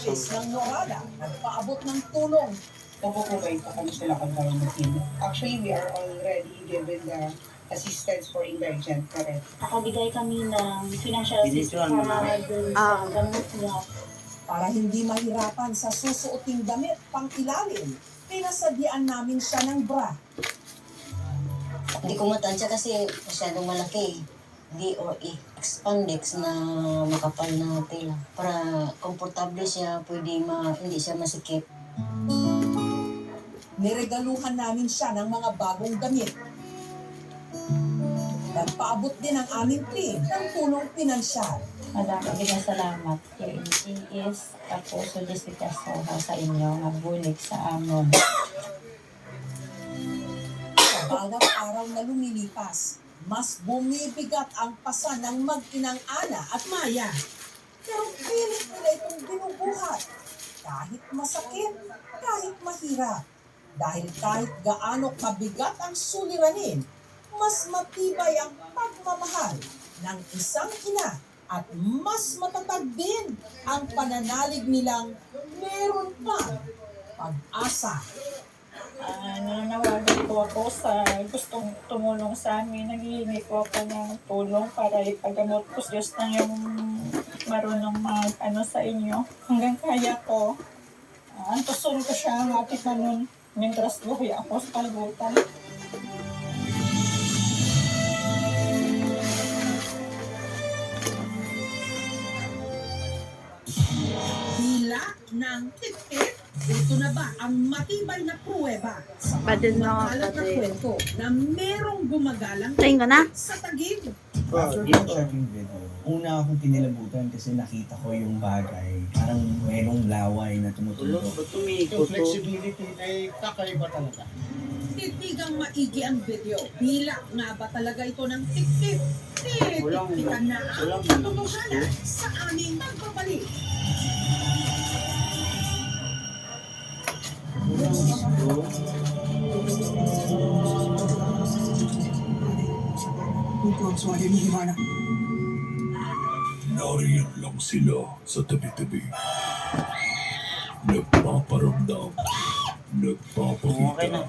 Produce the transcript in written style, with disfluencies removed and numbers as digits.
office ng NORADA nagpaabot ng tulong. Nagpo-provide po kami sila team. Actually, we are already given the assistance for indigent na rin. Nakabigay kami ng financial assistance para dun sa gamot niya. Para hindi mahirapan sa susuoting damit pang ilalim, pinasadyaan namin siya ng bra. Hindi ko matansya kasi masyadong malaki. Expandex na makapal na tela. Para komportable siya, hindi siya masikip. Niregaluhan namin siya ng mga bagong damit. Nagpaabot din ang aming team ng tulong pinansyal. Madami salamat kay NCS tapos sa Jessica Soha sa inyo nga bulig sa amon. Sa bawat araw na lumilipas, mas bumibigat ang pasan ng mag-inang Ana at Maya. Pero pilit nila itong binubuhat. Kahit masakit, kahit mahirap. Dahil kahit gaano kabigat ang suliranin, mas matibay ang pagmamahal ng isang ina at mas matatag din ang pananalig nilang meron pang pag-asa. Nananawagan po ako sa gustong tumulong sa amin. Naghihingi po ako ng tulong para ipagamot ko. Diyos na yung marunong sa inyo. Hanggang kaya ko. Antusun ko siya ang ating manon. Mientras buhay ako sa kalbutan. Hila ng tipit. Ito na ba ang matibay na pruweba sa Badin na makalat na kwento na merong gumagalang Tingin ka na? sa Tagig? After checking video, una akong pinilabutan kasi nakita ko yung bagay. Parang merong laway na tumutulog. Yung flexibility ay kakaiba talaga. Titigang maigi ang video. Hila nga ba talaga ito ng tipit? Titigan na ang katotohanan sa aming pagbabalik. Nariyan lang sila sa tabi-tabi. Nagpaparamdam. Nagpapakita.